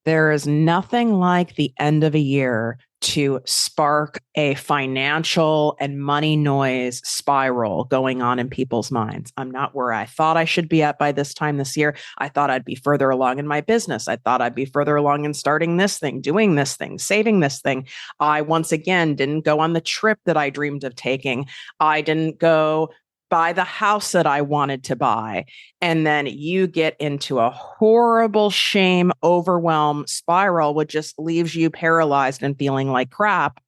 There is nothing like the end of a year to spark a financial and money noise spiral going on in people's minds. I'm not where I thought I should be at by this time this year. I thought I'd be further along in my business. I thought I'd be further along in starting this thing, doing this thing, saving this thing. I, once again, didn't go on the trip that I dreamed of taking. I didn't go buy the house that I wanted to buy. And then you get into a horrible shame, overwhelm spiral, which just leaves you paralyzed and feeling like crap.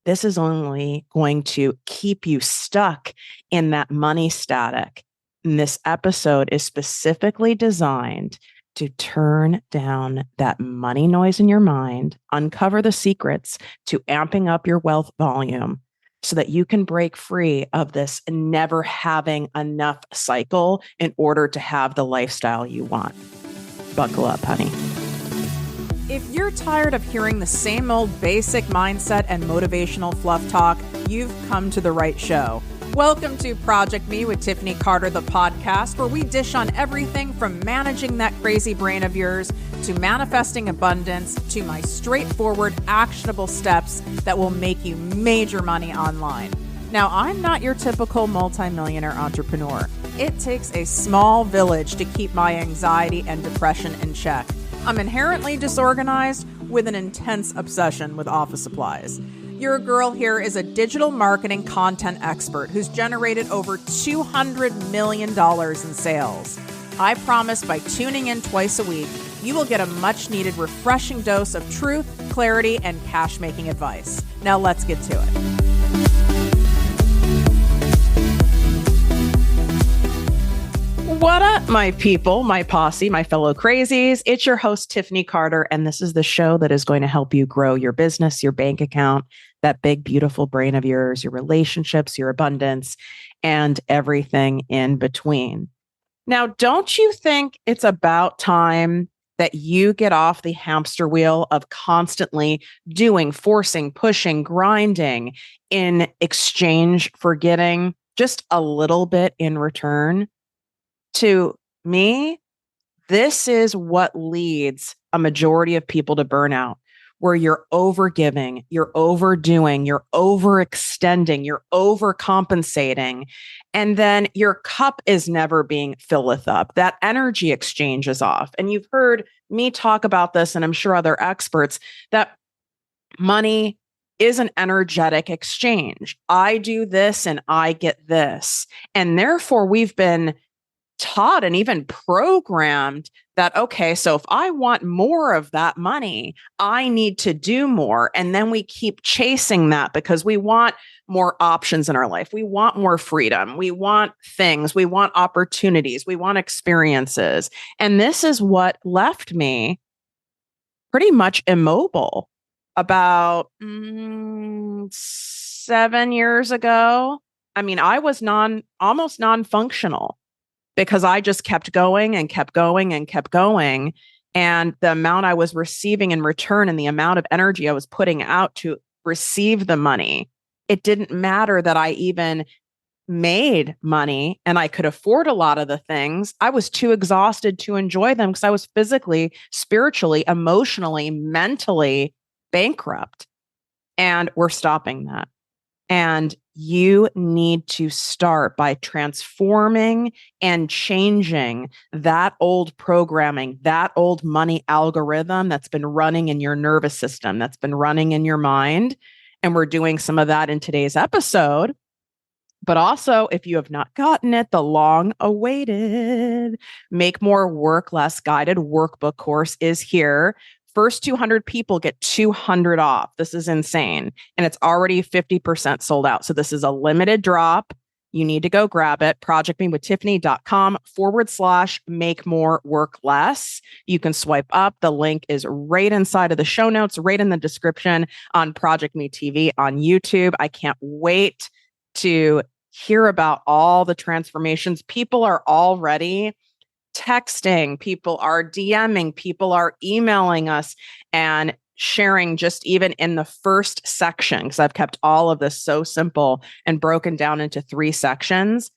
This is only going to keep you stuck in that money static. And this episode is specifically designed to turn down that money noise in your mind, uncover the secrets to amping up your wealth volume, so that you can break free of this never having enough cycle in order to have the lifestyle you want. Buckle up, honey. If you're tired of hearing the same old basic mindset and motivational fluff talk, you've come to the right show. Welcome to Project Me with Tiffany Carter, the podcast, where we dish on everything from managing that crazy brain of yours to manifesting abundance to my straightforward, actionable steps that will make you major money online. Now, I'm not your typical multimillionaire entrepreneur. It takes a small village to keep my anxiety and depression in check. I'm inherently disorganized with an intense obsession with office supplies. Your girl here is a digital marketing content expert who's generated over $200 million in sales. I promise by tuning in twice a week, you will get a much needed refreshing dose of truth, clarity, and cash-making advice. Now let's get to it. What up, my people, my posse, my fellow crazies? It's your host, Tiffany Carter, and this is the show that is going to help you grow your business, your bank account, that big, beautiful brain of yours, your relationships, your abundance, and everything in between. Now, don't you think it's about time that you get off the hamster wheel of constantly doing, forcing, pushing, grinding in exchange for getting just a little bit in return? To me, this is what leads a majority of people to burnout, where you're overgiving, you're overdoing, you're overextending, you're overcompensating, and then your cup is never being filleth up. That energy exchange is off. And you've heard me talk about this, and I'm sure other experts, that money is an energetic exchange. I do this and I get this. And therefore, we've been taught and even programmed that, okay, so if I want more of that money, I need to do more. And then we keep chasing that because we want more options in our life. We want more freedom. We want things. We want opportunities. We want experiences. And this is what left me pretty much immobile about 7 years ago. I mean, I was almost non-functional, because I just kept going and kept going and kept going. And the amount I was receiving in return and the amount of energy I was putting out to receive the money, it didn't matter that I even made money and I could afford a lot of the things. I was too exhausted to enjoy them because I was physically, spiritually, emotionally, mentally bankrupt. And we're stopping that. And you need to start by transforming and changing that old programming, that old money algorithm that's been running in your nervous system, that's been running in your mind. And we're doing some of that in today's episode. But also, if you have not gotten it, the long-awaited Make More Work Less guided workbook course is here. First 200 people get $200 off. This is insane. And it's already 50% sold out. So this is a limited drop. You need to go grab it. ProjectMeWithTiffany.com/make more work less. You can swipe up. The link is right inside of the show notes, right in the description on Project Me TV on YouTube. I can't wait to hear about all the transformations. People are already texting, people are DMing, people are emailing us and sharing just even in the first section, because I've kept all of this so simple and broken down into 3 sections.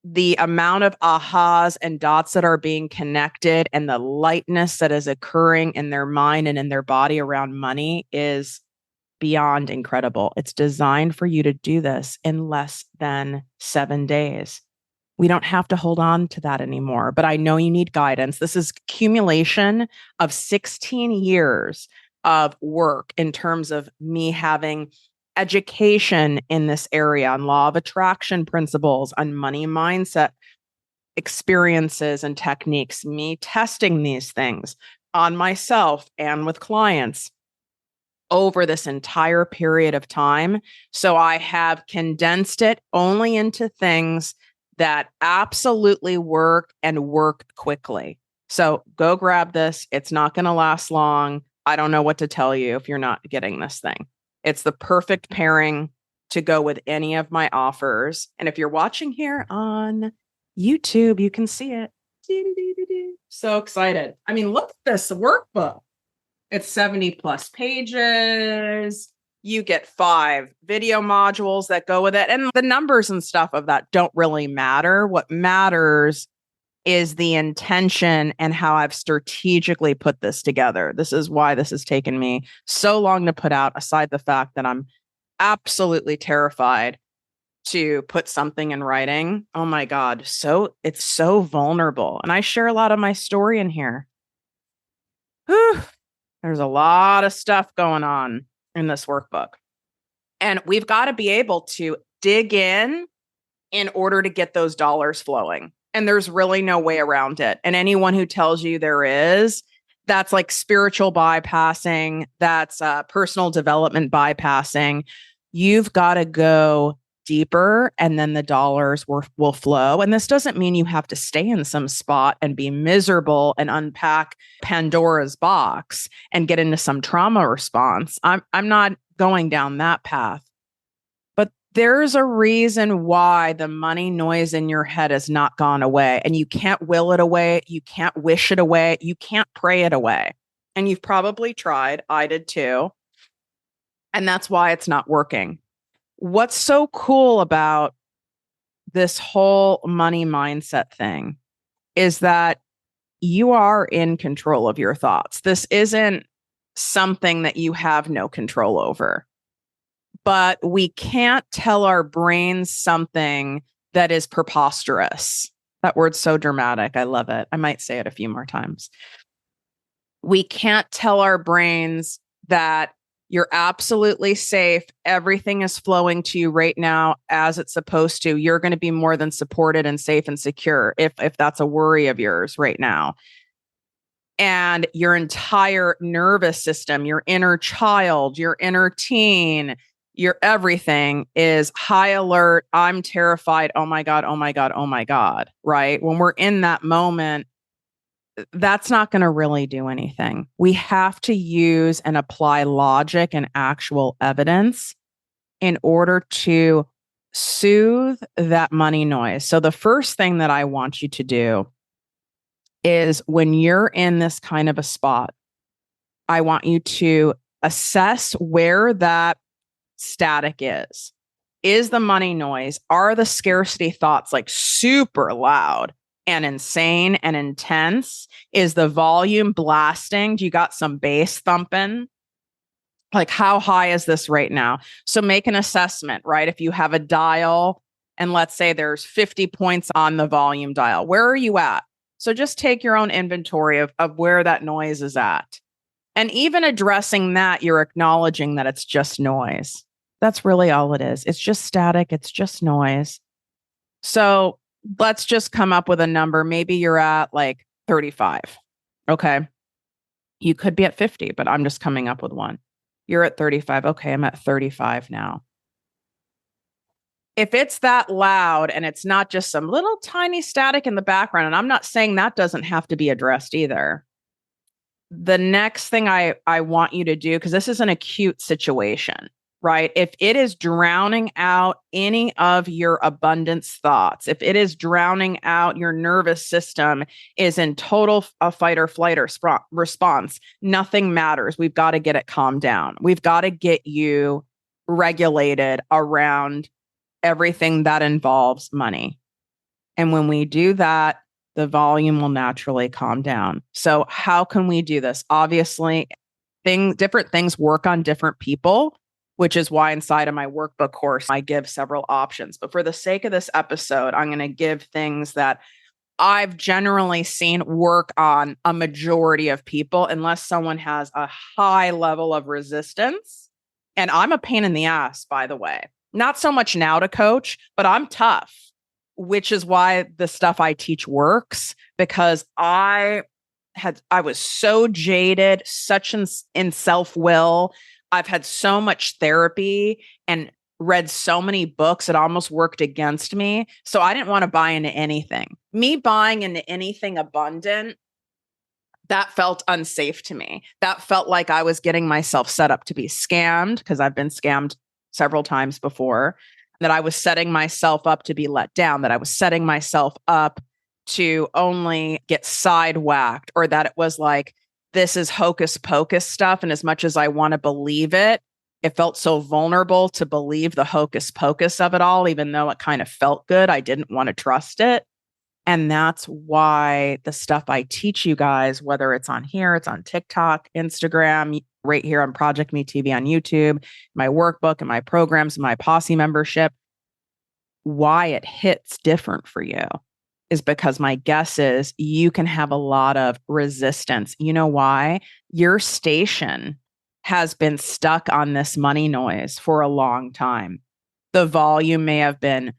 the amount of ahas and dots that are being connected and the lightness that is occurring in their mind and in their body around money is beyond incredible. It's designed for you to do this in less than 7 days. We don't have to hold on to that anymore, but I know you need guidance. This is accumulation of 16 years of work in terms of me having education in this area on law of attraction principles, on money mindset experiences and techniques, me testing these things on myself and with clients over this entire period of time. So I have condensed it only into things that absolutely work and work quickly. So go grab this. It's not going to last long. I don't know what to tell you if you're not getting this thing. It's the perfect pairing to go with any of my offers. And if you're watching here on YouTube, you can see it. So excited. I mean, look at this workbook. It's 70 plus pages. You get 5 video modules that go with it. And the numbers and stuff of that don't really matter. What matters is the intention and how I've strategically put this together. This is why this has taken me so long to put out, aside the fact that I'm absolutely terrified to put something in writing. Oh my God. So it's so vulnerable. And I share a lot of my story in here. Whew. There's a lot of stuff going on in this workbook. And we've got to be able to dig in order to get those dollars flowing. And there's really no way around it. And anyone who tells you there is, that's like spiritual bypassing. That's personal development bypassing. You've got to go deeper and then the dollars will flow. And this doesn't mean you have to stay in some spot and be miserable and unpack Pandora's box and get into some trauma response. I'm not going down that path. But there's a reason why the money noise in your head has not gone away, and you can't will it away. You can't wish it away. You can't pray it away. And you've probably tried. I did too. And that's why it's not working. What's so cool about this whole money mindset thing is that you are in control of your thoughts. This isn't something that you have no control over. But we can't tell our brains something that is preposterous. That word's so dramatic. I love it. I might say it a few more times. We can't tell our brains that you're absolutely safe. Everything is flowing to you right now as it's supposed to. You're going to be more than supported and safe and secure if that's a worry of yours right now. And your entire nervous system, your inner child, your inner teen, your everything is high alert. I'm terrified. Oh my God, oh my God, oh my God, right? When we're in that moment, that's not going to really do anything. We have to use and apply logic and actual evidence in order to soothe that money noise. So the first thing that I want you to do is when you're in this kind of a spot, I want you to assess where that static is. Is the money noise, are the scarcity thoughts like super loud and insane and intense? Is the volume blasting? Do you got some bass thumping? Like, how high is this right now? So make an assessment, right? If you have a dial and let's say there's 50 points on the volume dial, where are you at? So just take your own inventory of where that noise is at. And even addressing that, you're acknowledging that it's just noise. That's really all it is. It's just static. It's just noise. So let's just come up with a number. Maybe you're at like 35. Okay. You could be at 50, but I'm just coming up with one. You're at 35. Okay. I'm at 35 now. If it's that loud and it's not just some little tiny static in the background, and I'm not saying that doesn't have to be addressed either. The next thing I want you to do, because this is an acute situation, right? If it is drowning out any of your abundance thoughts, if it is drowning out your nervous system is in total fight or flight or response, nothing matters. We've got to get it calmed down. We've got to get you regulated around everything that involves money. And when we do that, the volume will naturally calm down. So how can we do this? Obviously, different things work on different people, which is why inside of my workbook course, I give several options. But for the sake of this episode, I'm going to give things that I've generally seen work on a majority of people, unless someone has a high level of resistance. And I'm a pain in the ass, by the way. Not so much now to coach, but I'm tough, which is why the stuff I teach works, because I was so jaded, such in self-will. I've had so much therapy and read so many books, it almost worked against me. So I didn't want to buy into anything. Me buying into anything abundant, that felt unsafe to me. That felt like I was getting myself set up to be scammed, because I've been scammed several times before, that I was setting myself up to be let down, that I was setting myself up to only get sidewhacked, or that it was like, this is hocus pocus stuff. And as much as I want to believe it, it felt so vulnerable to believe the hocus pocus of it all, even though it kind of felt good. I didn't want to trust it. And that's why the stuff I teach you guys, whether it's on here, it's on TikTok, Instagram, right here on ProjectME TV on YouTube, my workbook and my programs, and my posse membership, why it hits different for you is because my guess is you can have a lot of resistance. You know why? Your station has been stuck on this money noise for a long time. The volume may have been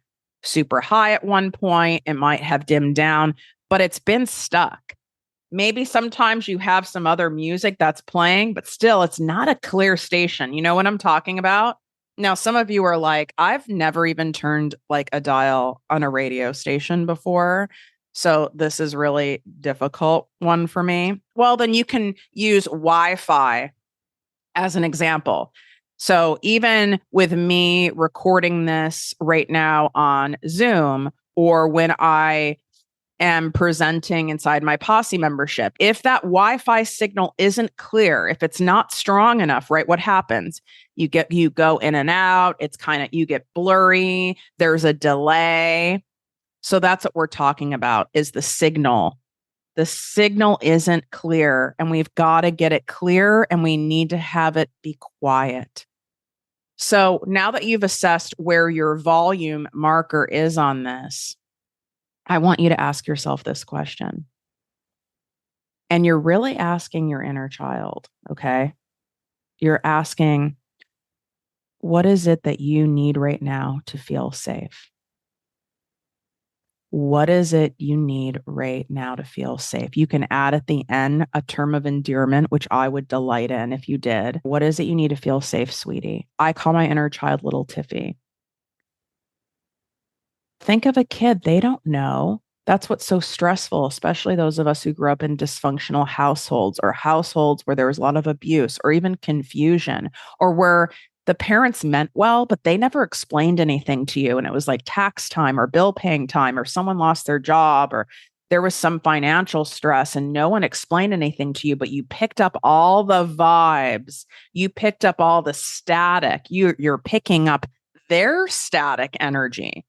super high at one point. It might have dimmed down, but it's been stuck. Maybe sometimes you have some other music that's playing, but still it's not a clear station. You know what I'm talking about? Now, some of you are like, I've never even turned like a dial on a radio station before. So this is really difficult one for me. Well, then you can use Wi-Fi as an example. So even with me recording this right now on Zoom, or when I am presenting inside my posse membership, if that Wi-Fi signal isn't clear, if it's not strong enough, right, what happens? You go in and out. It's kind of, you get blurry. There's a delay. So that's what we're talking about, is the signal. The signal isn't clear, and we've got to get it clear, and we need to have it be quiet. So now that you've assessed where your volume marker is on this, I want you to ask yourself this question. And you're really asking your inner child, okay? You're asking, what is it that you need right now to feel safe? What is it you need right now to feel safe? You can add at the end a term of endearment, which I would delight in if you did. What is it you need to feel safe, sweetie? I call my inner child little Tiffy. Think of a kid. They don't know. That's what's so stressful, especially those of us who grew up in dysfunctional households, or households where there was a lot of abuse or even confusion, or where the parents meant well, but they never explained anything to you. And it was like tax time or bill paying time, or someone lost their job, or there was some financial stress and no one explained anything to you, but you picked up all the vibes. You picked up all the static. You're picking up their static energy.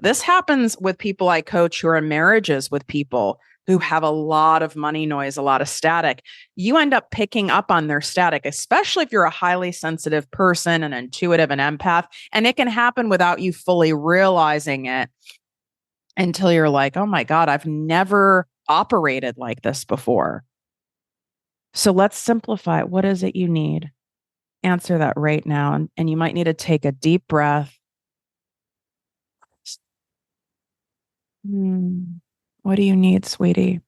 This happens with people I coach who are in marriages with people who have a lot of money noise, a lot of static. You end up picking up on their static, especially if you're a highly sensitive person, an intuitive, an empath. And it can happen without you fully realizing it until you're like, oh my God, I've never operated like this before. So let's simplify. What is it you need? Answer that right now. And you might need to take a deep breath. What do you need, sweetie?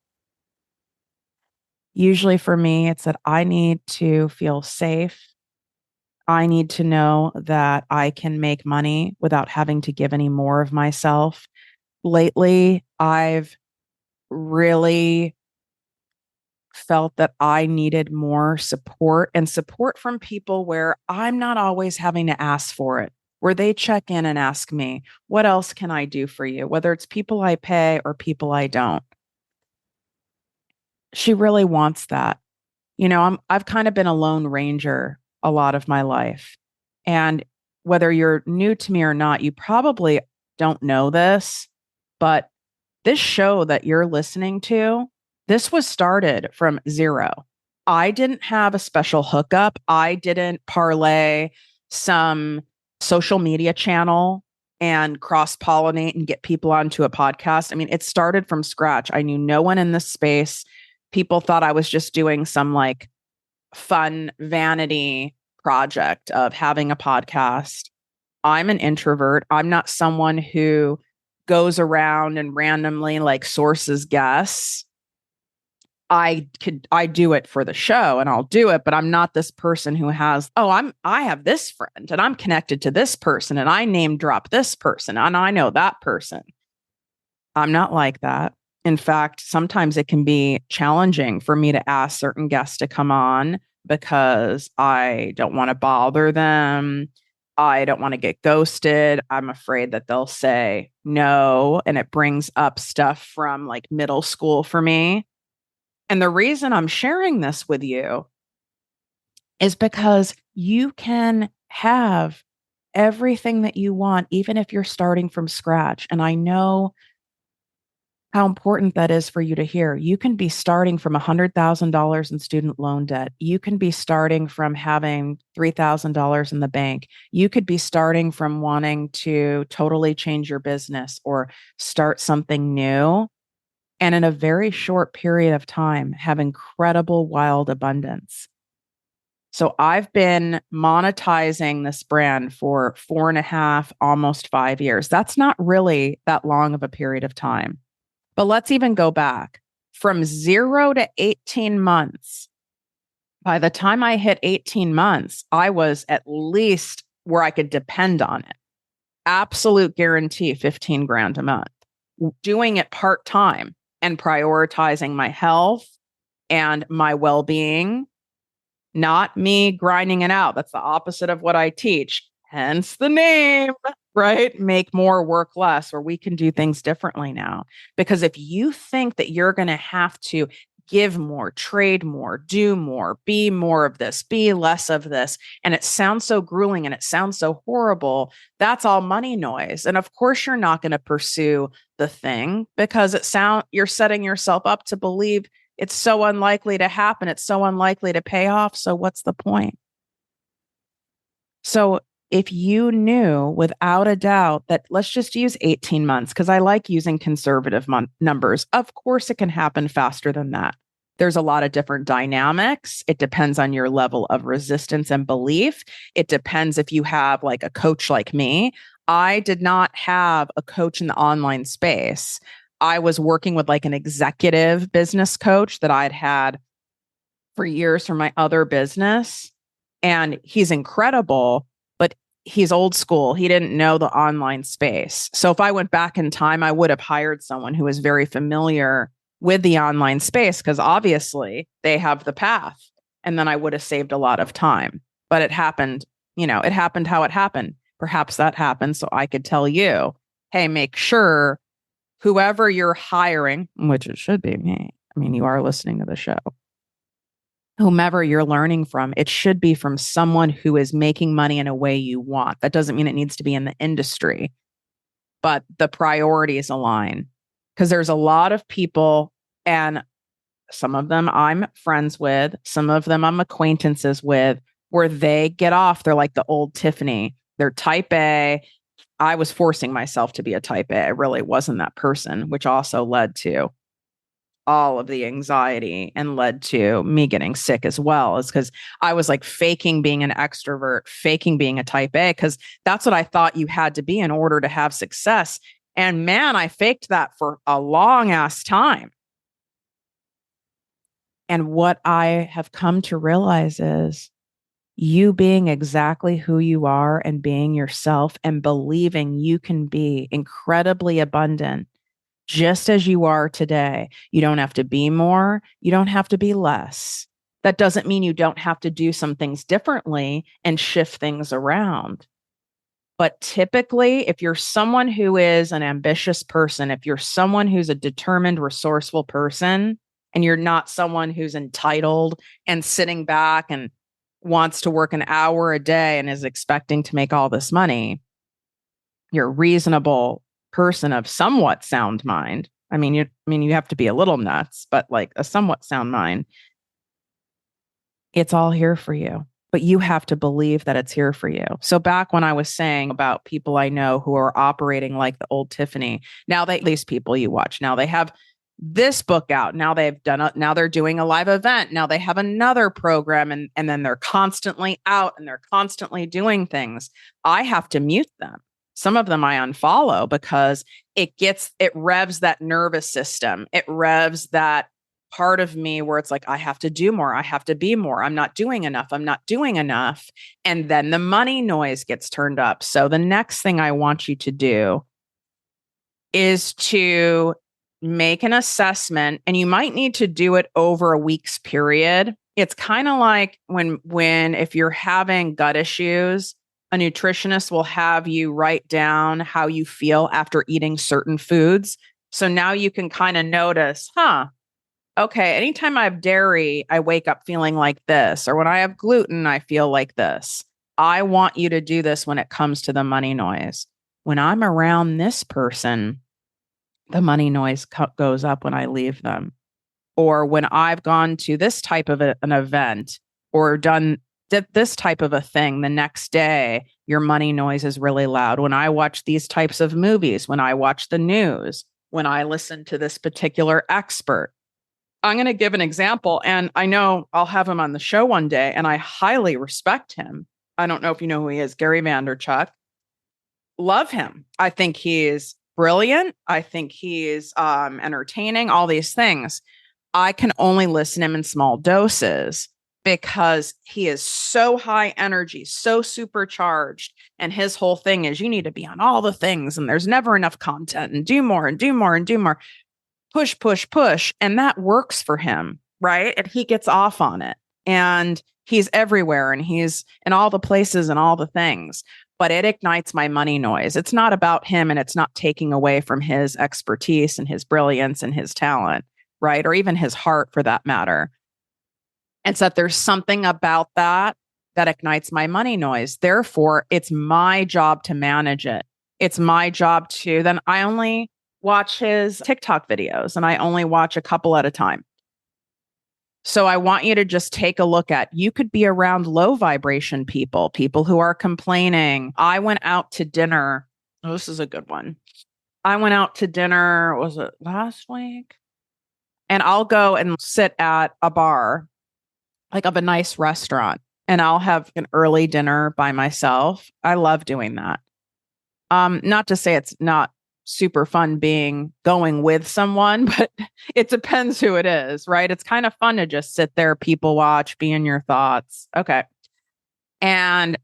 Usually for me, it's that I need to feel safe. I need to know that I can make money without having to give any more of myself. Lately, I've really felt that I needed more support, and support from people where I'm not always having to ask for it, where they check in and ask me, what else can I do for you? Whether it's people I pay or people I don't. She really wants that. You know, I've kind of been a lone ranger a lot of my life. And whether you're new to me or not, you probably don't know this, but This show that you're listening to, this was started from zero. I didn't have a special hookup. I didn't parlay some social media channel and cross pollinate and get people onto a podcast. I mean, it started from scratch. I knew no one in this space. People thought I was just doing some like fun vanity project of having a podcast. I'm an introvert. I'm not someone who goes around and randomly like sources guests. I do it for the show and I'll do it, but I'm not this person who has, I have this friend and I'm connected to this person and I name drop this person and I know that person. I'm not like that. In fact, sometimes it can be challenging for me to ask certain guests to come on because I don't want to bother them. I don't want to get ghosted. I'm afraid that they'll say no. And it brings up stuff from like middle school for me. And the reason I'm sharing this with you is because you can have everything that you want, even if you're starting from scratch. And I know how important that is for you to hear. You can be starting from $100,000 in student loan debt. You can be starting from having $3,000 in the bank. You could be starting from wanting to totally change your business or start something new. And in a very short period of time, have incredible wild abundance. So I've been monetizing this brand for 4.5, almost 5 years. That's not really that long of a period of time. But let's even go back from 0 to 18 months. By the time I hit 18 months, I was at least where I could depend on it. Absolute guarantee, 15 grand a month. Doing it part-time and prioritizing my health and my well-being, not me grinding it out. That's the opposite of what I teach. Hence the name, right? Make more, work less, or we can do things differently now. Because if you think that you're going to have to give more, trade more, do more, be more of this, be less of this, and it sounds so grueling and it sounds so horrible, that's all money noise. And of course, you're not going to pursue the thing because you're setting yourself up to believe it's so unlikely to happen. It's so unlikely to pay off. So what's the point? So if you knew without a doubt that, let's just use 18 months, because I like using conservative numbers. Of course, it can happen faster than that. There's a lot of different dynamics. It depends on your level of resistance and belief. It depends if you have like a coach like me. I did not have a coach in the online space. I was working with like an executive business coach that I'd had for years from my other business. And he's incredible, but he's old school. He didn't know the online space. So if I went back in time, I would have hired someone who was very familiar with the online space because obviously they have the path. And then I would have saved a lot of time. But it happened, it happened how it happened. Perhaps that happened so I could tell you, hey, make sure whoever you're hiring, which it should be me. I mean, you are listening to the show. Whomever you're learning from, it should be from someone who is making money in a way you want. That doesn't mean it needs to be in the industry, but the priorities align. Because there's a lot of people, and some of them I'm friends with, some of them I'm acquaintances with, where they get off. They're like the old Tiffany. They're type A. I was forcing myself to be a type A. I really wasn't that person, which also led to all of the anxiety and led to me getting sick as well, is because I was like faking being an extrovert, faking being a type A, because that's what I thought you had to be in order to have success. And man, I faked that for a long ass time. And what I have come to realize is you being exactly who you are and being yourself and believing you can be incredibly abundant just as you are today. You don't have to be more. You don't have to be less. That doesn't mean you don't have to do some things differently and shift things around. But typically, if you're someone who is an ambitious person, if you're someone who's a determined, resourceful person, and you're not someone who's entitled and sitting back and wants to work an hour a day and is expecting to make all this money, you're a reasonable person of somewhat sound mind, You have to be a little nuts, but like a somewhat sound mind. It's all here for you, but you have to believe that it's here for you. So back when I was saying about people I know who are operating like the old Tiffany, now these people you watch, now they have this book out. Now now they're doing a live event. Now they have another program and then they're constantly out and they're constantly doing things. I have to mute them. Some of them I unfollow because it revs that nervous system. It revs that part of me where it's like, I have to do more. I have to be more. I'm not doing enough. I'm not doing enough. And then the money noise gets turned up. So the next thing I want you to do is to make an assessment, and you might need to do it over a week's period. It's kind of like when if you're having gut issues, a nutritionist will have you write down how you feel after eating certain foods. So now you can kind of notice, okay, anytime I have dairy, I wake up feeling like this, or when I have gluten, I feel like this. I want you to do this when it comes to the money noise. When I'm around this person, the money noise goes up when I leave them. Or when I've gone to this type of an event or did this type of a thing, the next day, your money noise is really loud. When I watch these types of movies, when I watch the news, when I listen to this particular expert. I'm going to give an example, and I know I'll have him on the show one day, and I highly respect him. I don't know if you know who he is, Gary Vaynerchuk. Love him. I think he is brilliant. I think he is entertaining, all these things. I can only listen to him in small doses because he is so high energy, so supercharged. And his whole thing is you need to be on all the things and there's never enough content and do more and do more and do more. Push, push, push. And that works for him, right? And he gets off on it. And he's everywhere and he's in all the places and all the things. But it ignites my money noise. It's not about him and it's not taking away from his expertise and his brilliance and his talent, right? Or even his heart for that matter. It's that there's something about that ignites my money noise. Therefore, it's my job to manage it. It's my job then I only watch his TikTok videos and I only watch a couple at a time. So I want you to just take a look at, you could be around low vibration people who are complaining. I went out to dinner. Oh, this is a good one. I went out to dinner, was it last week? And I'll go and sit at a bar, like of a nice restaurant, and I'll have an early dinner by myself. I love doing that. Not to say it's not super fun going with someone, but it depends who it is, right? It's kind of fun to just sit there, people watch, be in your thoughts. Okay. And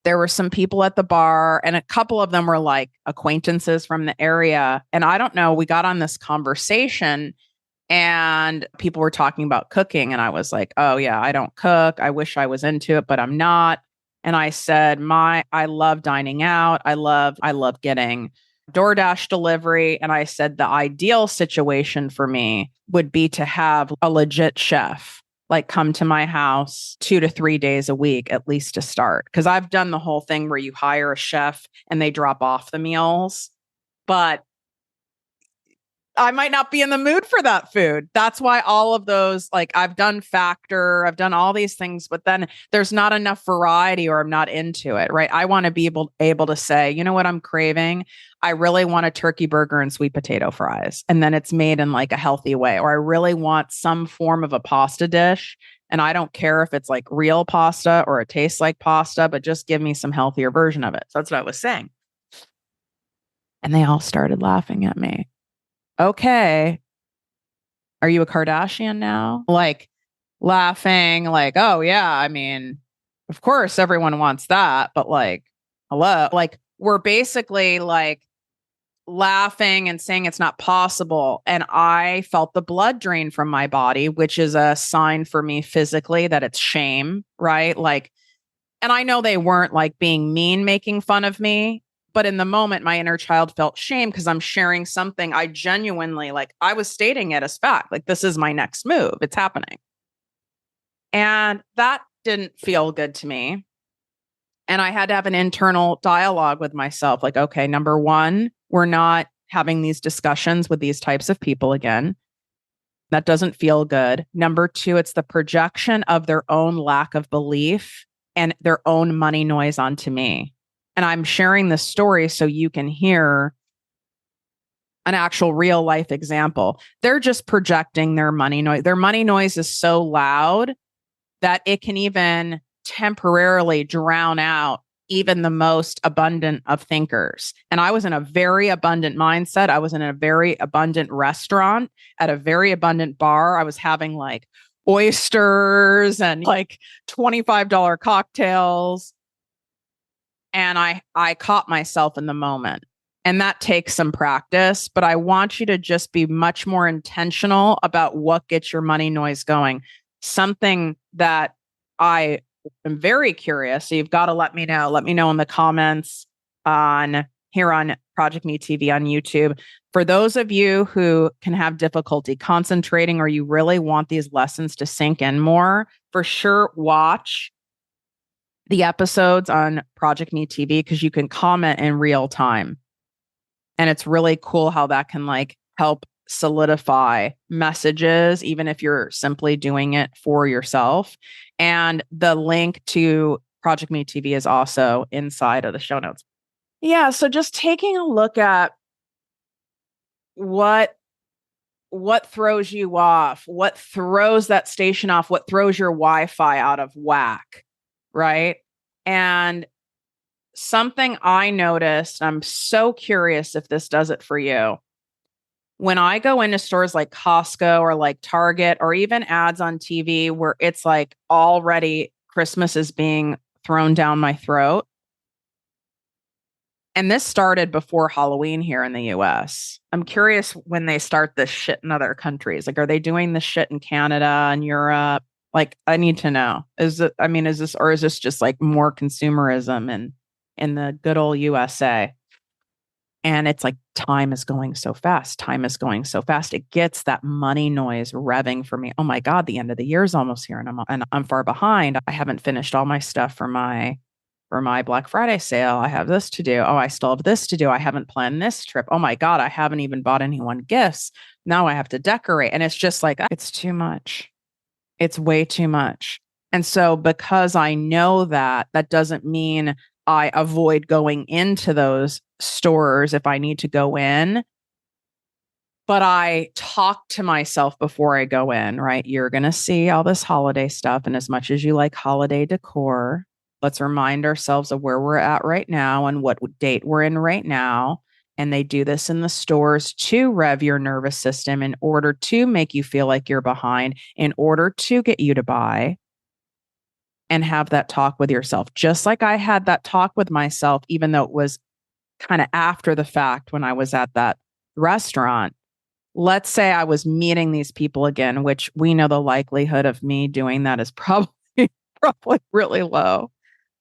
there were some people at the bar and a couple of them were like acquaintances from the area. And I don't know, we got on this conversation and people were talking about cooking. And I was like, oh yeah, I don't cook. I wish I was into it, but I'm not. And I said, I love dining out. I love getting DoorDash delivery. And I said, the ideal situation for me would be to have a legit chef, like come to my house 2 to 3 days a week, at least to start. Cause I've done the whole thing where you hire a chef and they drop off the meals, but I might not be in the mood for that food. That's why all of those, like I've done Factor, I've done all these things, but then there's not enough variety or I'm not into it, right? I want to be able to say, you know what I'm craving? I really want a turkey burger and sweet potato fries. And then it's made in like a healthy way. Or I really want some form of a pasta dish. And I don't care if it's like real pasta or it tastes like pasta, but just give me some healthier version of it. So that's what I was saying. And they all started laughing at me. Okay, are you a Kardashian now? Like laughing, like, oh yeah, I mean, of course everyone wants that, but like, hello, like we're basically like laughing and saying it's not possible. And I felt the blood drain from my body, which is a sign for me physically that it's shame, right? Like, and I know they weren't like being mean, making fun of me. But in the moment, my inner child felt shame because I'm sharing something I genuinely like. I was stating it as fact, like this is my next move. It's happening. And that didn't feel good to me. And I had to have an internal dialogue with myself. Like, okay, number one, we're not having these discussions with these types of people again. That doesn't feel good. Number two, it's the projection of their own lack of belief and their own money noise onto me. And I'm sharing this story so you can hear an actual real life example. They're just projecting their money noise. Their money noise is so loud that it can even temporarily drown out even the most abundant of thinkers. And I was in a very abundant mindset. I was in a very abundant restaurant at a very abundant bar. I was having like oysters and like $25 cocktails. And I caught myself in the moment. And that takes some practice, but I want you to just be much more intentional about what gets your money noise going. Something that I am very curious. So you've got to let me know. Let me know in the comments here on ProjectME TV on YouTube. For those of you who can have difficulty concentrating or you really want these lessons to sink in more, for sure watch the episodes on ProjectME TV because you can comment in real time. And it's really cool how that can like help solidify messages, even if you're simply doing it for yourself. And the link to ProjectME TV is also inside of the show notes. Yeah. So just taking a look at what throws you off, what throws that station off, what throws your Wi-Fi out of whack, right? And something I noticed, I'm so curious if this does it for you. When I go into stores like Costco or like Target or even ads on TV where it's like already Christmas is being thrown down my throat. And this started before Halloween here in the US. I'm curious when they start this shit in other countries. Like, are they doing this shit in Canada and Europe? Like, I need to know. Is this just like more consumerism and in the good old USA? And it's like, time is going so fast. Time is going so fast. It gets that money noise revving for me. Oh my God, the end of the year is almost here and I'm far behind. I haven't finished all my stuff for my Black Friday sale. I have this to do. Oh, I still have this to do. I haven't planned this trip. Oh my God, I haven't even bought anyone gifts. Now I have to decorate. And it's just like, it's too much. It's way too much. And so because I know that doesn't mean I avoid going into those stores if I need to go in. But I talk to myself before I go in, right? You're going to see all this holiday stuff. And as much as you like holiday decor, let's remind ourselves of where we're at right now and what date we're in right now. And they do this in the stores to rev your nervous system in order to make you feel like you're behind, in order to get you to buy. And have that talk with yourself, just like I had that talk with myself, even though it was kind of after the fact when I was at that restaurant. Let's say I was meeting these people again, which we know the likelihood of me doing that is probably really low.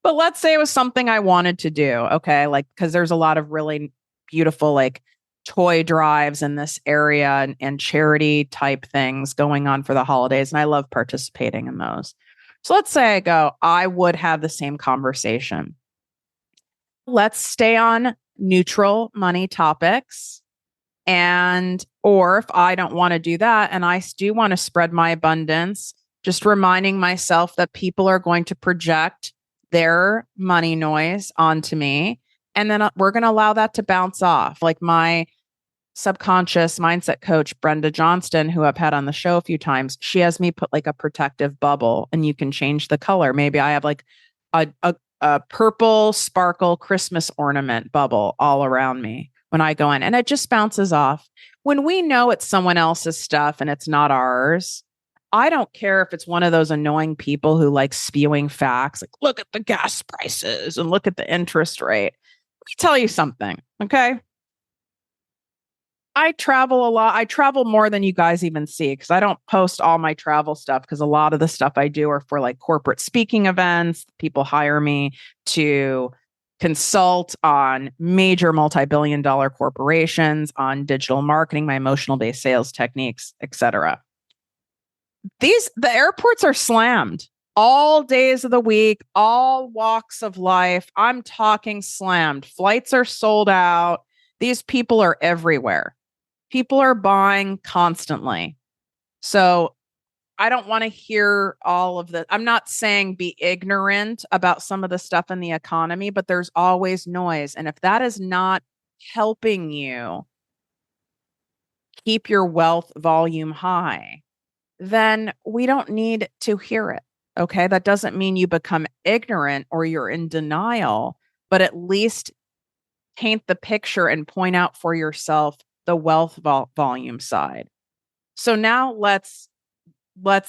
But let's say it was something I wanted to do. Okay. Like, because there's a lot of really beautiful, like toy drives in this area and charity type things going on for the holidays. And I love participating in those. So let's say I would have the same conversation. Let's stay on neutral money topics. Or if I don't want to do that and I do want to spread my abundance, just reminding myself that people are going to project their money noise onto me. And then we're going to allow that to bounce off. Like my subconscious mindset coach, Brenda Johnston, who I've had on the show a few times, she has me put like a protective bubble and you can change the color. Maybe I have like a purple sparkle Christmas ornament bubble all around me when I go in and it just bounces off. When we know it's someone else's stuff and it's not ours, I don't care if it's one of those annoying people who like spewing facts, like look at the gas prices and look at the interest rate. Let me tell you something, okay? I travel a lot. I travel more than you guys even see because I don't post all my travel stuff because a lot of the stuff I do are for like corporate speaking events. People hire me to consult on major multi-billion-dollar corporations on digital marketing, my emotional-based sales techniques, etc. The airports are slammed all days of the week, all walks of life. I'm talking slammed. Flights are sold out. These people are everywhere. People are buying constantly. So I don't want to hear all of the, I'm not saying be ignorant about some of the stuff in the economy, but there's always noise. And if that is not helping you keep your wealth volume high, then we don't need to hear it. Okay. That doesn't mean you become ignorant or you're in denial, but at least paint the picture and point out for yourself the wealth volume side. So now let's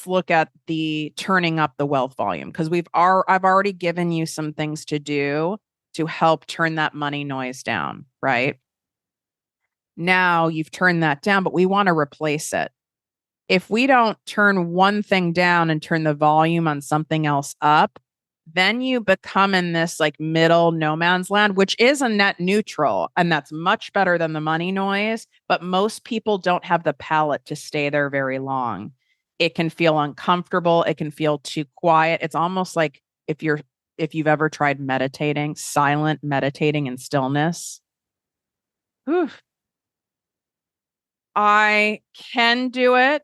look at the turning up the wealth volume, because I've already given you some things to do to help turn that money noise down, right? Now you've turned that down, but we want to replace it. If we don't turn one thing down and turn the volume on something else up, then you become in this like middle no man's land, which is a net neutral. And that's much better than the money noise. But most people don't have the palate to stay there very long. It can feel uncomfortable. It can feel too quiet. It's almost like if you've ever tried meditating, silent meditating in stillness. Whew. I can do it.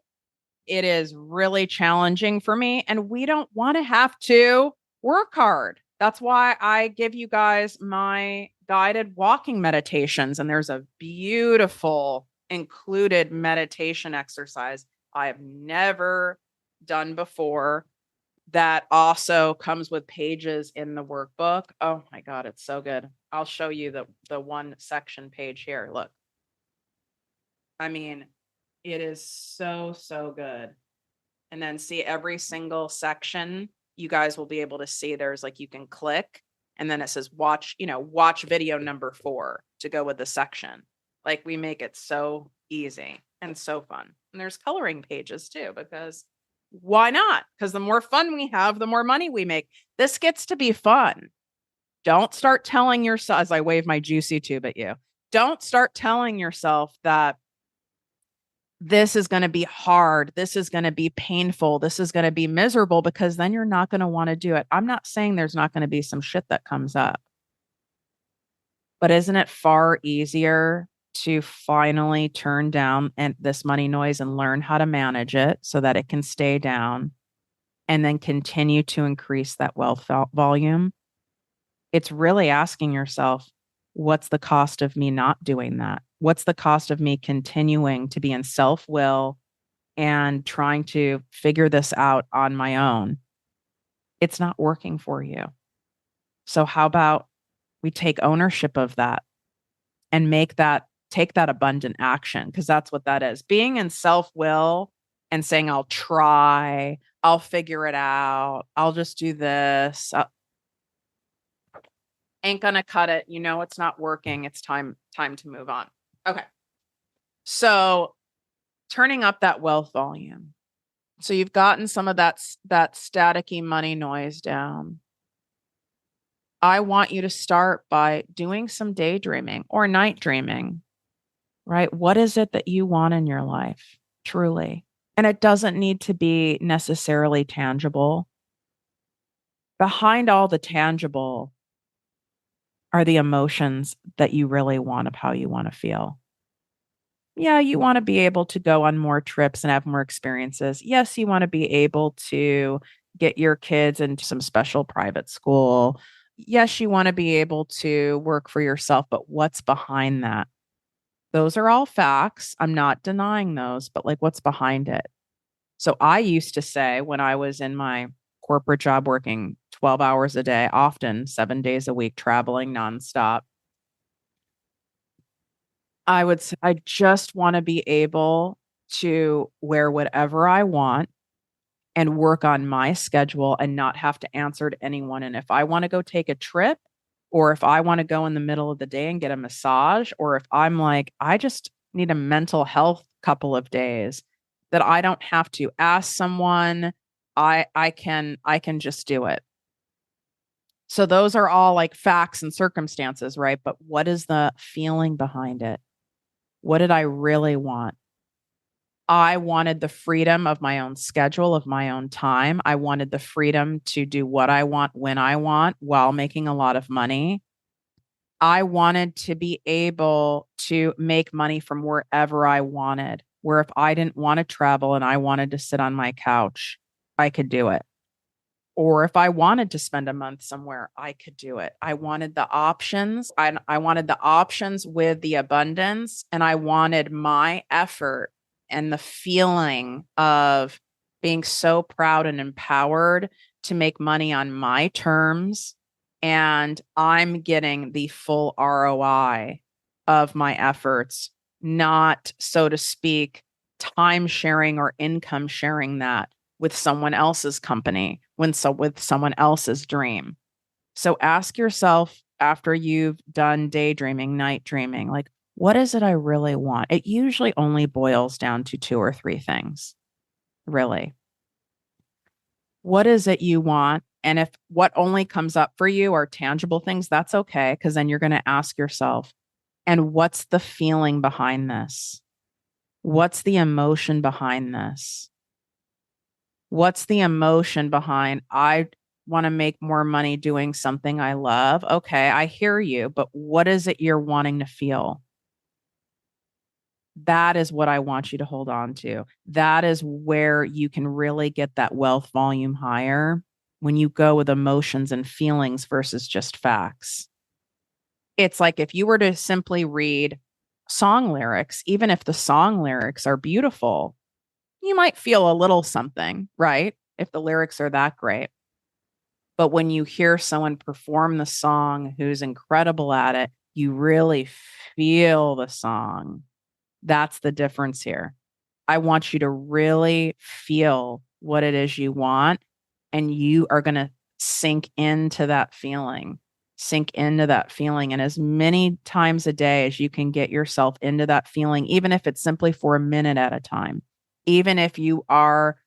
It is really challenging for me, and we don't want to have to work hard. That's why I give you guys my guided walking meditations, and there's a beautiful included meditation exercise I have never done before that also comes with pages in the workbook. Oh my God, it's so good. I'll show you the one section page here. Look. I mean, it is so, so good. And then see every single section, you guys will be able to see there's like, you can click and then it says watch video number 4 to go with the section. Like we make it so easy and so fun. And there's coloring pages too, because why not? Because the more fun we have, the more money we make. This gets to be fun. Don't start telling yourself, as I wave my juicy tube at you, don't start telling yourself that this is going to be hard. This is going to be painful. This is going to be miserable, because then you're not going to want to do it. I'm not saying there's not going to be some shit that comes up, but isn't it far easier to finally turn down this money noise and learn how to manage it so that it can stay down and then continue to increase that wealth volume? It's really asking yourself, what's the cost of me not doing that? What's the cost of me continuing to be in self-will and trying to figure this out on my own? It's not working for you. So how about we take ownership of that and take that abundant action? Because that's what that is. Being in self-will and saying, I'll try, I'll figure it out, I'll just do this. Ain't gonna cut it. You know, it's not working. It's time to move on. Okay. So turning up that wealth volume. So you've gotten some of that staticky money noise down. I want you to start by doing some daydreaming or night dreaming, right? What is it that you want in your life, truly? And it doesn't need to be necessarily tangible. Behind all the tangible are the emotions that you really want of how you want to feel. Yeah, you want to be able to go on more trips and have more experiences. Yes, you want to be able to get your kids into some special private school. Yes, you want to be able to work for yourself, but what's behind that? Those are all facts. I'm not denying those, but like, what's behind it? So I used to say, when I was in my corporate job working 12 hours a day, often 7 days a week, traveling nonstop, I would say, I just want to be able to wear whatever I want and work on my schedule and not have to answer to anyone. And if I want to go take a trip, or if I want to go in the middle of the day and get a massage, or if I'm like, I just need a mental health couple of days, that I don't have to ask someone, I can just do it. So those are all like facts and circumstances, right? But what is the feeling behind it? What did I really want? I wanted the freedom of my own schedule, of my own time. I wanted the freedom to do what I want when I want while making a lot of money. I wanted to be able to make money from wherever I wanted, where if I didn't want to travel and I wanted to sit on my couch, I could do it. Or if I wanted to spend a month somewhere, I could do it. I wanted the options. I wanted the options with the abundance, and I wanted my effort and the feeling of being so proud and empowered to make money on my terms. And I'm getting the full ROI of my efforts, not, so to speak, time sharing or income sharing that with someone else's company, with someone else's dream. So ask yourself after you've done daydreaming, night dreaming, like, what is it I really want? It usually only boils down to two or three things, really. What is it you want? And if what only comes up for you are tangible things, that's okay. Because then you're going to ask yourself, and what's the feeling behind this? What's the emotion behind this? What's the emotion behind, I want to make more money doing something I love? Okay, I hear you, but what is it you're wanting to feel? That is what I want you to hold on to. That is where you can really get that wealth volume higher, when you go with emotions and feelings versus just facts. It's like if you were to simply read song lyrics, even if the song lyrics are beautiful, you might feel a little something, right? If the lyrics are that great. But when you hear someone perform the song who's incredible at it, you really feel the song. That's the difference here. I want you to really feel what it is you want, and you are going to sink into that feeling. Sink into that feeling. And as many times a day as you can get yourself into that feeling, even if it's simply for a minute at a time, even if you are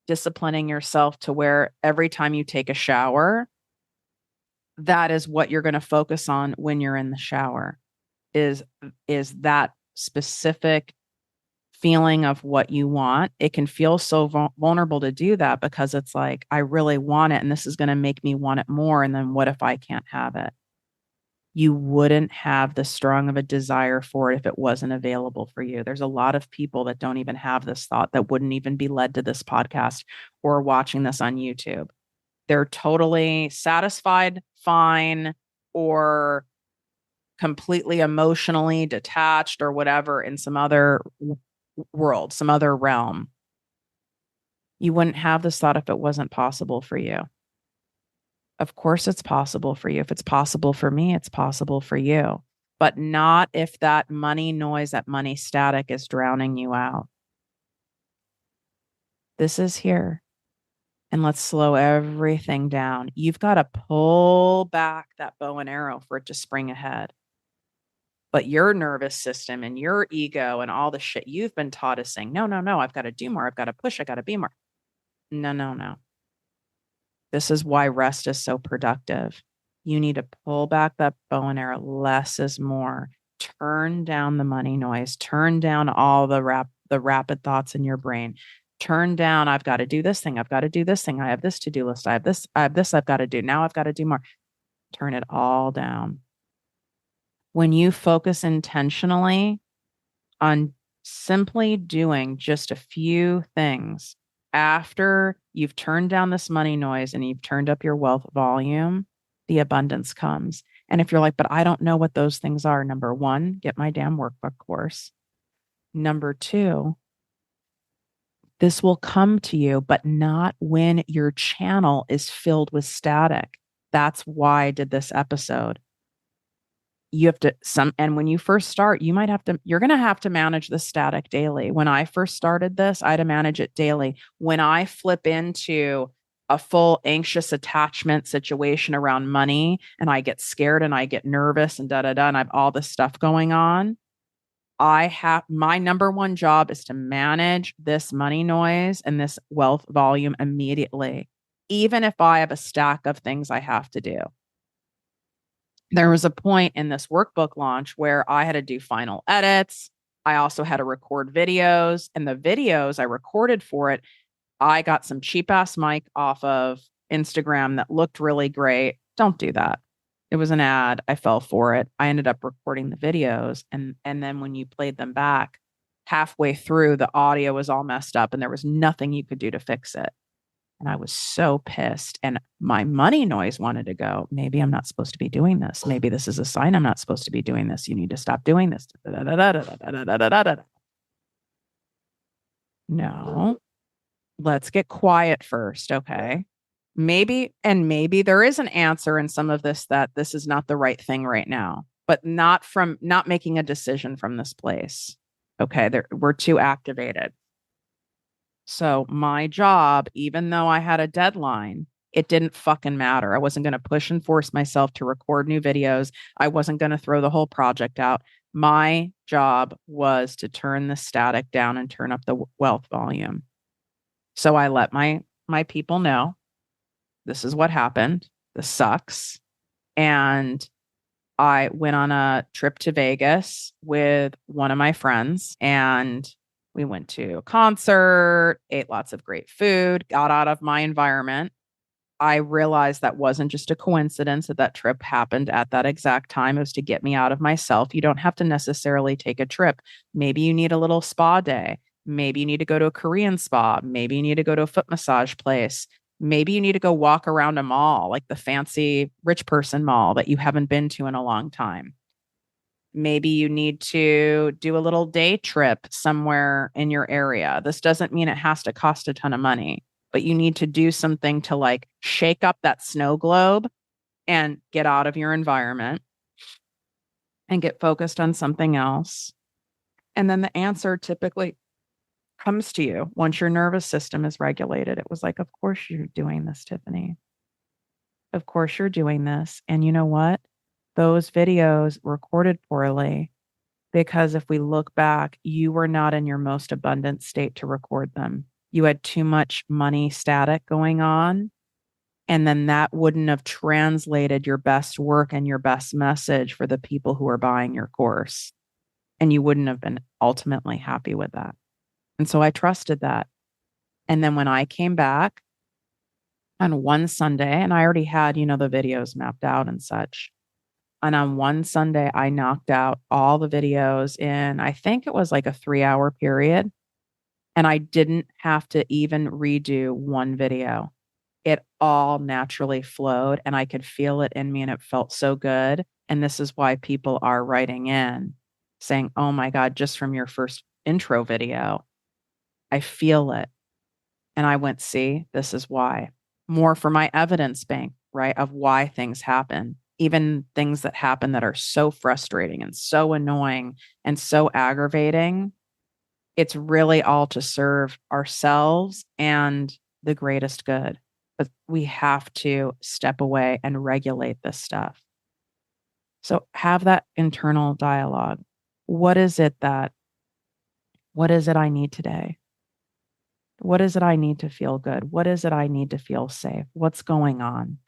disciplining yourself to where every time you take a shower, that is what you're going to focus on when you're in the shower, is that specific feeling of what you want. It can feel so vulnerable to do that, because it's like, I really want it and this is going to make me want it more. And then what if I can't have it? You wouldn't have the strong of a desire for it if it wasn't available for you. There's a lot of people that don't even have this thought, that wouldn't even be led to this podcast or watching this on YouTube. They're totally satisfied, fine, or completely emotionally detached or whatever in some other world, some other realm. You wouldn't have this thought if it wasn't possible for you. Of course, it's possible for you. If it's possible for me, it's possible for you, but not if that money noise, that money static is drowning you out. This is here. And let's slow everything down. You've got to pull back that bow and arrow for it to spring ahead. But your nervous system and your ego and all the shit you've been taught is saying, no, no, no, I've got to do more. I've got to push. I got to be more. No, no, no. This is why rest is so productive. You need to pull back that bow and arrow. Less is more. Turn down the money noise. Turn down all the rapid thoughts in your brain. Turn down, I've got to do this thing. I've got to do this thing. I have this to-do list. I have this I've got to do. Now I've got to do more. Turn it all down. When you focus intentionally on simply doing just a few things after you've turned down this money noise and you've turned up your wealth volume, the abundance comes. And if you're like, but I don't know what those things are, number one, get my damn workbook course. Number two, this will come to you, but not when your channel is filled with static. That's why I did this episode. You have to and when you first start, you're going to have to manage the static daily. When I first started this, I had to manage it daily. When I flip into a full anxious attachment situation around money and I get scared and I get nervous and and I have all this stuff going on, my number one job is to manage this money noise and this wealth volume immediately, even if I have a stack of things I have to do. There was a point in this workbook launch where I had to do final edits. I also had to record videos, and the videos I recorded for it, I got some cheap ass mic off of Instagram that looked really great. Don't do that. It was an ad. I fell for it. I ended up recording the videos. And then when you played them back, halfway through, the audio was all messed up and there was nothing you could do to fix it. And I was so pissed. And my money noise wanted to go, maybe I'm not supposed to be doing this. Maybe this is a sign I'm not supposed to be doing this. You need to stop doing this. No, let's get quiet first. Okay. Maybe there is an answer in some of this that this is not the right thing right now, but not making a decision from this place. Okay. We're too activated. So my job, even though I had a deadline, it didn't fucking matter. I wasn't going to push and force myself to record new videos. I wasn't going to throw the whole project out. My job was to turn the static down and turn up the wealth volume. So I let my people know, this is what happened. This sucks. And I went on a trip to Vegas with one of my friends, and we went to a concert, ate lots of great food, got out of my environment. I realized that wasn't just a coincidence that trip happened at that exact time. It was to get me out of myself. You don't have to necessarily take a trip. Maybe you need a little spa day. Maybe you need to go to a Korean spa. Maybe you need to go to a foot massage place. Maybe you need to go walk around a mall, like the fancy rich person mall that you haven't been to in a long time. Maybe you need to do a little day trip somewhere in your area. This doesn't mean it has to cost a ton of money, but you need to do something to like shake up that snow globe and get out of your environment and get focused on something else. And then the answer typically comes to you once your nervous system is regulated. It was like, of course you're doing this, Tiffany. Of course you're doing this. And you know what? Those videos recorded poorly because if we look back, you were not in your most abundant state to record them. You had too much money static going on. And then that wouldn't have translated your best work and your best message for the people who are buying your course. And you wouldn't have been ultimately happy with that. And so I trusted that. And then when I came back on one Sunday, and I already had, the videos mapped out and such. And on one Sunday, I knocked out all the videos in, I think it was like a 3-hour period. And I didn't have to even redo one video. It all naturally flowed and I could feel it in me and it felt so good. And this is why people are writing in saying, oh my God, just from your first intro video, I feel it. And I went, see, this is why. More for my evidence bank, right, of why things happen. Even things that happen that are so frustrating and so annoying and so aggravating. It's really all to serve ourselves and the greatest good. But we have to step away and regulate this stuff. So have that internal dialogue. What is it I need today? What is it I need to feel good? What is it I need to feel safe? What's going on?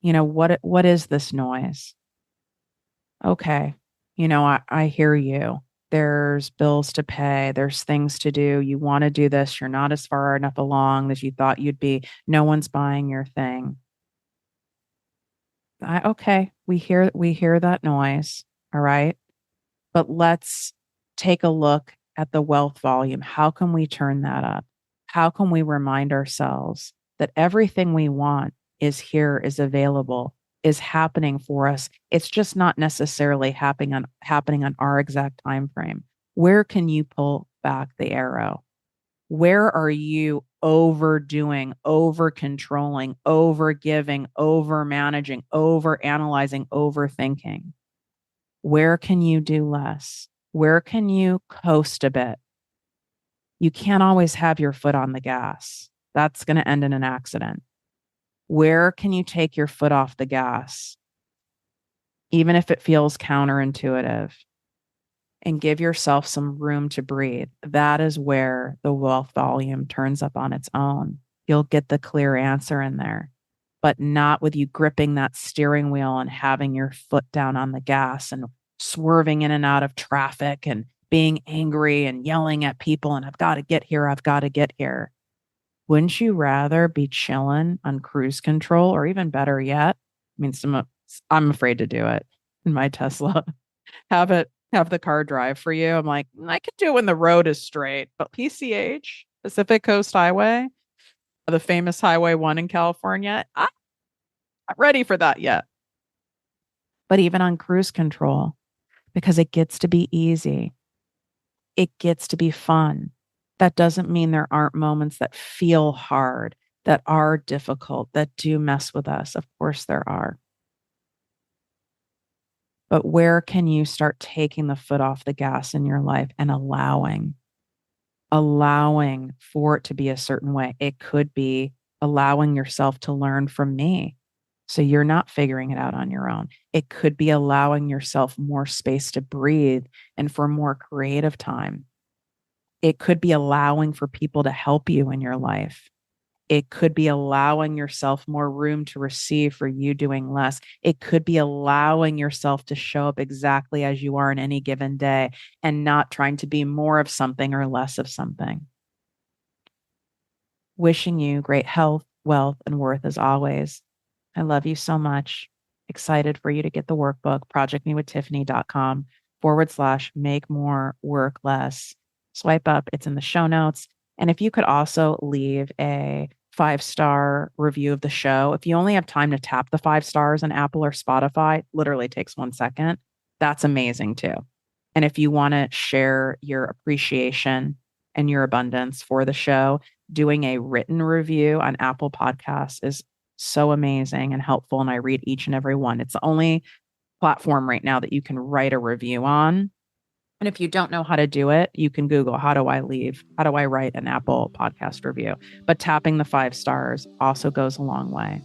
What is this noise? Okay. I hear you. There's bills to pay. There's things to do. You want to do this. You're not as far enough along as you thought you'd be. No one's buying your thing. Okay. We hear that noise. All right. But let's take a look at the wealth volume. How can we turn that up? How can we remind ourselves that everything we want is here, is available, is happening for us? It's just not necessarily happening on our exact time frame. Where can you pull back the arrow? Where are you overdoing, over controlling, over giving, over managing, over analyzing, overthinking? Where can you do less? Where can you coast a bit? You can't always have your foot on the gas. That's going to end in an accident. Where can you take your foot off the gas, even if it feels counterintuitive, and give yourself some room to breathe? That is where the wealth volume turns up on its own. You'll get the clear answer in there, but not with you gripping that steering wheel and having your foot down on the gas and swerving in and out of traffic and being angry and yelling at people and I've got to get here. I've got to get here. Wouldn't you rather be chilling on cruise control, or even better yet? I mean, some I'm afraid to do it in my Tesla. Have the car drive for you. I'm like, I can do it when the road is straight, but PCH, Pacific Coast Highway, the famous Highway 1 in California, I'm not ready for that yet. But even on cruise control, because it gets to be easy, it gets to be fun. That doesn't mean there aren't moments that feel hard, that are difficult, that do mess with us. Of course there are. But where can you start taking the foot off the gas in your life and allowing for it to be a certain way? It could be allowing yourself to learn from me, so you're not figuring it out on your own. It could be allowing yourself more space to breathe and for more creative time. It could be allowing for people to help you in your life. It could be allowing yourself more room to receive for you doing less. It could be allowing yourself to show up exactly as you are in any given day and not trying to be more of something or less of something. Wishing you great health, wealth, and worth as always. I love you so much. Excited for you to get the workbook, projectmewithtiffany.com/make more, work less. Swipe up. It's in the show notes. And if you could also leave a 5-star review of the show, if you only have time to tap the 5 stars on Apple or Spotify, literally takes 1 second. That's amazing too. And if you want to share your appreciation and your abundance for the show, doing a written review on Apple Podcasts is so amazing and helpful. And I read each and every one. It's the only platform right now that you can write a review on. And if you don't know how to do it, you can Google, how do I write an Apple podcast review? But tapping the 5 stars also goes a long way.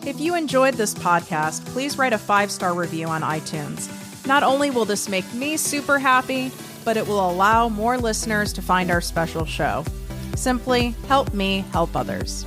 If you enjoyed this podcast, please write a 5-star review on iTunes. Not only will this make me super happy, but it will allow more listeners to find our special show. Simply help me help others.